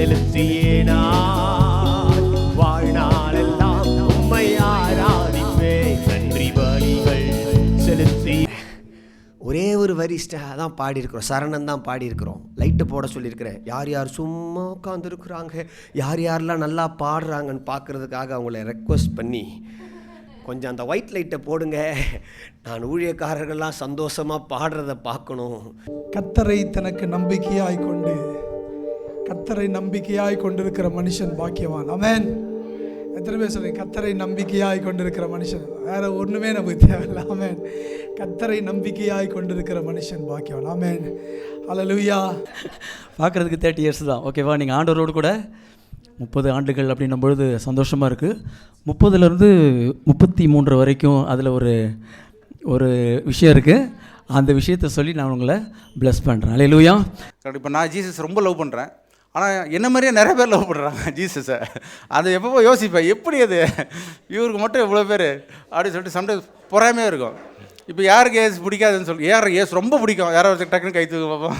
செலுத்தியே நான் வாழ்நாளெல்லாம் உம்மை ஆராதிப்பேன். நன்றி பலிகள் செலுத்தி ஒரே ஒரு வரி தான் பாடியிருக்கிறோம், சரணம் தான் பாடியிருக்கிறோம். லைட்டு போட சொல்லியிருக்கிறேன். யார் யார் சும்மா உட்காந்துருக்குறாங்க, யார் யாரெல்லாம் நல்லா பாடுறாங்கன்னு பார்க்குறதுக்காக அவங்கள ரெக்வஸ்ட் பண்ணி கொஞ்சம் அந்த ஒயிட் லைட்டை போடுங்க, நான் ஊழியக்காரர்கள்லாம் சந்தோஷமாக பாடுறதை பார்க்கணும். கர்த்தரை தனக்கு நம்பிக்கையாய் கொண்டு கர்த்தரை நம்பிக்கையாய் கொண்டிருக்கிற மனுஷன் பாக்கியவான். ஆமென். எத்தனை பேர் சொல்றீங்க கர்த்தரை நம்பிக்கையாய் கொண்டிருக்கிற மனுஷன்? வேற ஒன்றுமே நமக்கு தேவையில்லை. ஆமென். கர்த்தரை நம்பிக்கையாய் கொண்டிருக்கிற மனுஷன் பாக்கியவான். ஆமென். ஹல்லேலூயா. பார்க்குறதுக்கு 30 இயர்ஸ் தான், ஓகேவா? நீங்கள் ஆண்டவரோடு கூட 30 ஆண்டுகள் அப்படின்னும் பொழுது சந்தோஷமாக இருக்குது. 30லேருந்து 33 வரைக்கும் அதில் ஒரு விஷயம் இருக்குது. அந்த விஷயத்தை சொல்லி நான் உங்களை ப்ளஸ் பண்ணுறேன். ஹல்லேலூயா. இப்போ நான் ஜீசஸ் ரொம்ப லவ் பண்ணுறேன், ஆனால் என்ன மாதிரியே நிறைய பேர் லவ் பண்ணுறாங்க ஜீசஸை. அதை எப்போ யோசிப்பேன், எப்படி அது இவருக்கு மட்டும் இவ்வளோ பேர் அப்படின்னு சொல்லிட்டு சம்டைம்ஸ் பொறாமையாக இருக்கும். இப்போ யாருக்கு ஏசு பிடிக்காதுன்னு சொல்லி ஏசு ரொம்ப பிடிக்கும், யாரோ ஒருத்தர் டக்குன்னு கை தூக்கு பார்ப்போம்,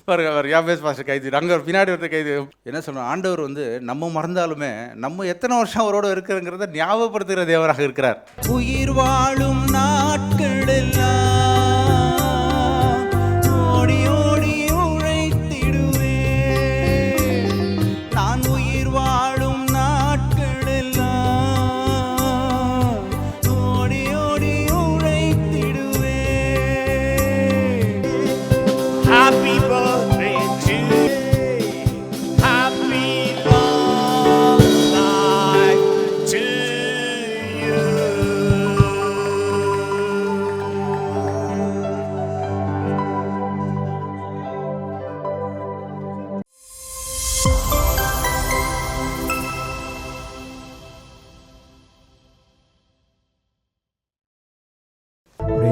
பாருங்க யா பேஸ் பாஸ்டர் கை தூக்கு, அங்கே பின்னாடி ஒருத்தர் கை தூக்கு. என்ன சொல்லணும், ஆண்டவர் நம்ம மறந்தாலுமே நம்ம எத்தனை வருஷம் அவரோட இருக்கிறங்கிறத ஞாபகப்படுத்துகிற தேவராக இருக்கிறார். உயிர் வாழும் நாட்கள் எல்லாம் ஓடி ஓடி உழைத்திடுவே, நான் உயிர் வாழும் நாட்கள் எல்லாம் ஓடி ஓடி உழைத்திடுவே. Happy birthday to you. Happy long life to you.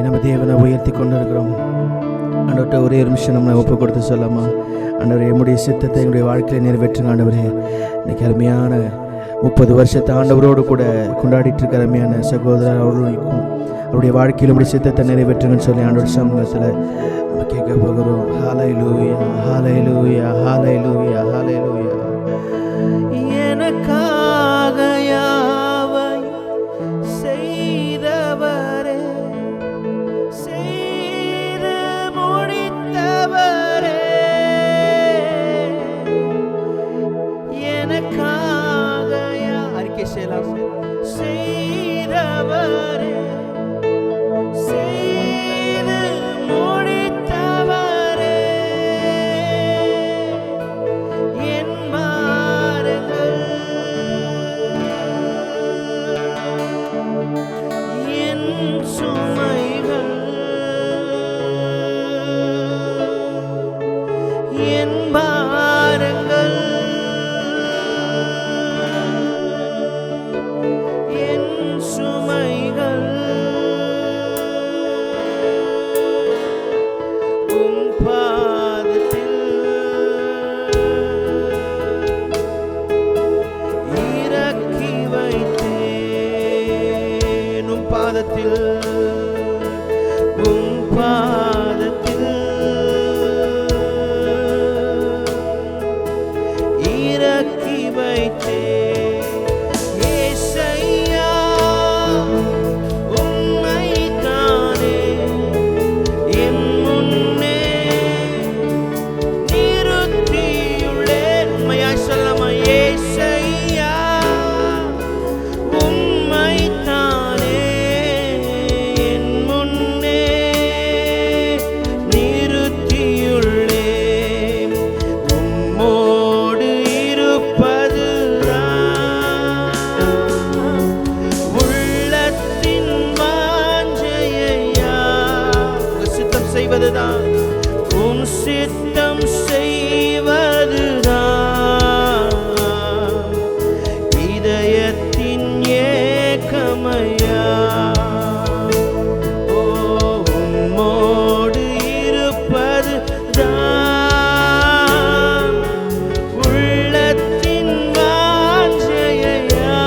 நம்ம தேவனை உயர்த்தி கொண்டிருக்கிறோம். ஆண்டவர்கிட்ட ஒரே ஒரு நிமிஷம் நம்மளை ஒப்பு கொடுத்து சொல்லாமா? ஆண்டவரே, என்னுடைய சித்தத்தை என்னுடைய வாழ்க்கையில் நிறைவேற்றுங்க ஆண்டவரே. இன்னைக்கு அருமையான 30 வருஷத்தை ஆண்டவரோடு கூட கொண்டாடிட்டு இருக்க அருமையான சகோதரர் அவர்களுக்கும் அவருடைய வாழ்க்கையில் உடைய சித்தத்தை நிறைவேற்றுங்கன்னு சொல்லி ஆண்டவர் சமூகத்தில் நம்ம கேட்க போகிறோம். ஹல்லேலூயா, ஹல்லேலூயா, ஹல்லேலூயா, ஹல்லேலூயா. எனக்காக யாவை செய்தவரே, செய்து முடித்தவரே, எனக்காக அறிக்கை செய்யலாம். செய்தவரே, செய்து முடித்தவரே, என் மாறுங்கள், என் சுமைகள், என் பாரங்கள், என் சுமைகள் உம் பாதத்தில் இறக்கி வைத்தேன். உம் பாதத்தில், உம் பாதத்தில் இறக்கி வைத்தேன். ஏசையா, உம்மைத்தானே என் முன்னே நிறுத்தியுள்ளேன். உண்மையாய் சொல்லாமா? ஏசையா, உம்மைத்தானே என் முன்னே நிறுத்தியுள்ளேன். உம்மோடு இருப்பதுதான் உள்ளத்தின் வாஞ்சையா. உங்க சித்தம் செய்வதுதான், உன் சித்தம் செய்வதுதான் இதயத்தின் ஏக்கமையா. ஓ, உம்மோடு இருப்பதுதான் உள்ளத்தின் வாஞ்சையா.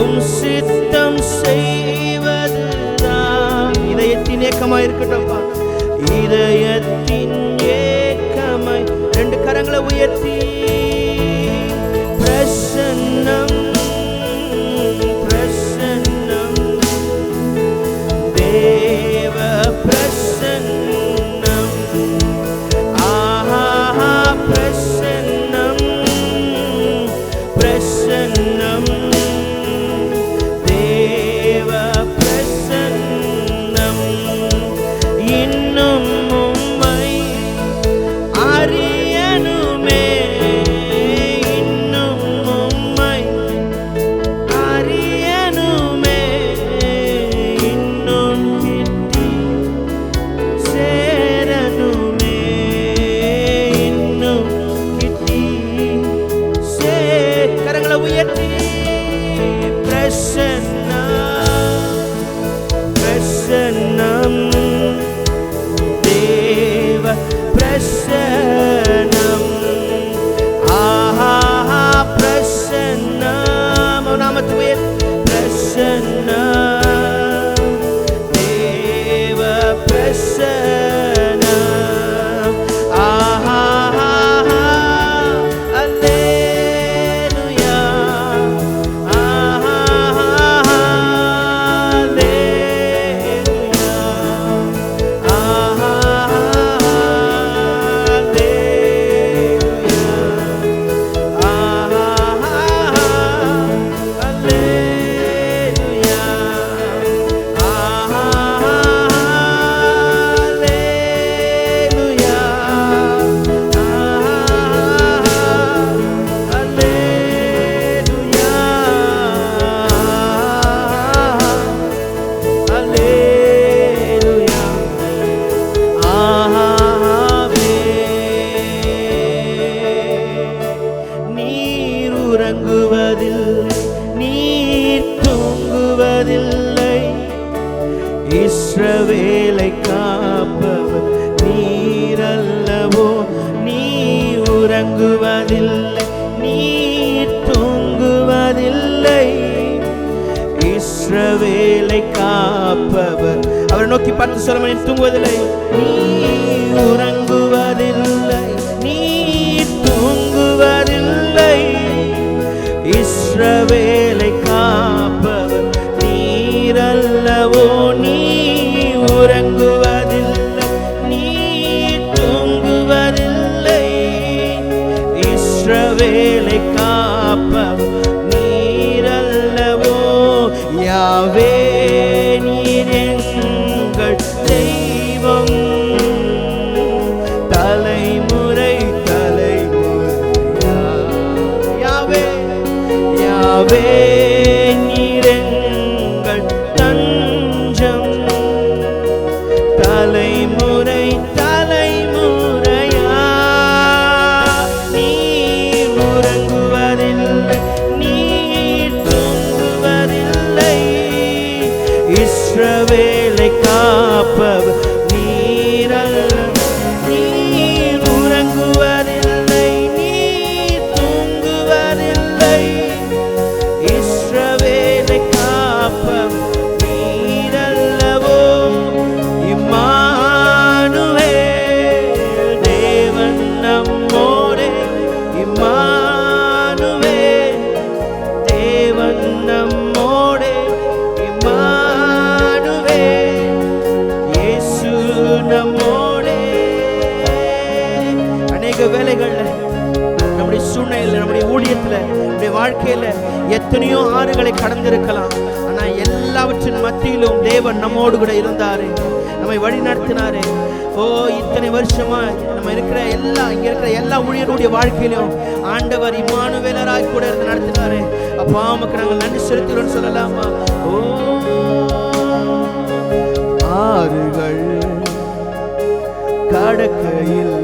உம் சித்தம் செய்வதுதான் இதயத்தின் ஏக்கமா இருக்கட்டும். இதய உயர்த்தி பிரசன்னம் பிரசன்னம் தேவ பிரசன்னம் ஆஹா பிரசன்னம் பிரசன்னம் தேவ பிரசன்னம் இன்னும் உம்மை அறியணுமே இன்னும் உம்மை அறியணுமே இன்னும் கிட்டி சேரணுமே இன்னும் கிட்டி கரங்களை உயர்த்தி பிரசன்னம் தேவ பிரசன்னம் ஆஹா பிரசன்னம் நாமத்து உயர்த்தி பிரசன்னம் தேவ பிரசன்னம் ஆஹா அல்லேலூயா ஆஹா அல்லேலூயா ஆஹா அல்லேலூயா நீர் உறங்குவதில்லை நீர் தூங்குவதில்லை இஸ்ரவேலை காப்பவர் நீர் அல்லவோ நீர் உறங்குவதில்லை நீர் தூங்குவதில்லை இஸ்ரவேலை காப்பவர் அவரை நோக்கி பார்த்து சொல்ல நீர் தூங்குவதில்லை நீர் உறங்குவதில்லை நீர் தூங்குவதில்லை இஸ்ரவேலை காப்பவர் நீர் அல்லவோ நீ உறங்குவதில்லை நீர் தூங்குவதில்லை இஸ்ரவேலை காப்பவர் நீர் அல்லவோ யாவே நீர் எங்கள் தெய்வம் தலைமுறை தலைமுறையா யாவே யாவே நீர் எங்கள் தஞ்சம் தலைமுறை தலைமுறையா நீர் உறங்குவதில்லை நீர் தூங்குவதில்லை இஸ்ரவேலை காப்பவர் நீர் அல்லவோ நீர் உறங்குவதில்லை நீர் தூங்குவதில்லை இஸ்ரவேலை காப்பவர் நீர் அல்லவோ இம்மானுவேல் தேவன் நம்மோடே இம்மானுவேல் தேவன் நம்மோடே இம்மானுவேல் இயேசு நம்மோடே அநேக வேளைகள்ல நம்முடைய சூழ்நிலையில் நம்முடைய ஊழியத்துல நம்முடைய வாழ்க்கையில எத்தனையோ ஆறுகளை கடந்திருக்கலாம் ஆனா எல்லாவற்றின் மத்தியிலும் தேவன் நம்மோடு கூட இருந்தாரு நம்மை வழி நடத்தினாரு ஓ இத்தனை வருஷமா நம்ம இருக்கிற இங்க இருக்கிற எல்லா ஊழியருடைய வாழ்க்கையிலும் ஆண்டவர் இம்மானுவேலராய் கூட இருந்து நடத்தினாரு அப்பா உமக்கு நாங்கள் நன்றி செலுத்துகிறோம்னு சொல்லலாமா ஓ ஆறுகள் கடக்கையில்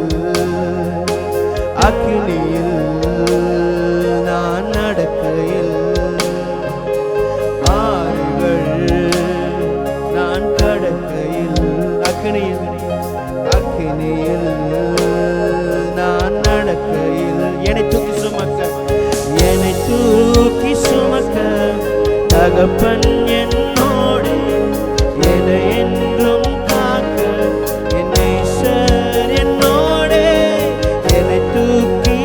அக்கினியில் நான் நடக்கையில் ஆறுகள் நான் கடக்கையில் அக்கினியில் நான் நடக்கையில் என்னை தூக்கி சுமக்க தகப்பன் என்னோடு என்னை என்றும் காக்க என்னை சார் என்னோடு என்னை தூக்கி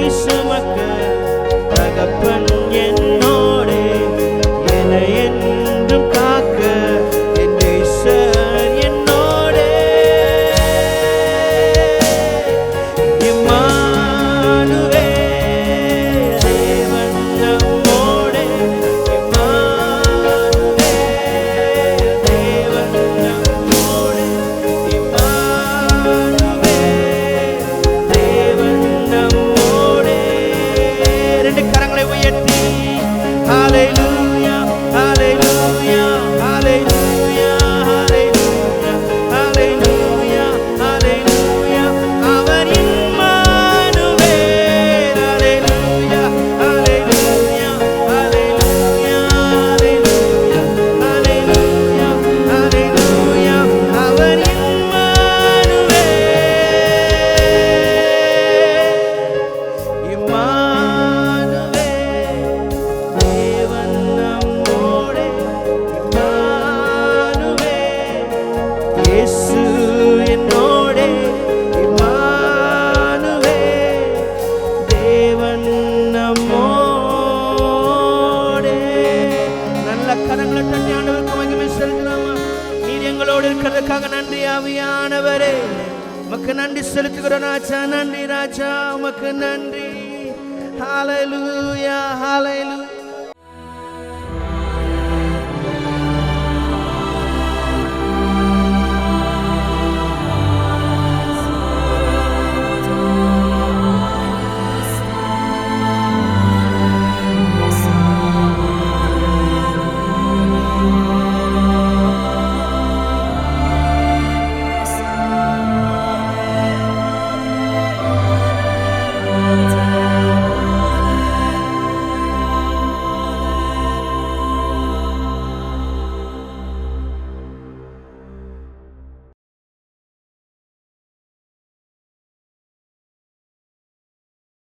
உமக்கு நன்றி செலுத்துகிறோம் ராஜா. நன்றி ராஜா, உமக்கு நன்றி. ஹalleluya, ஹalleluya.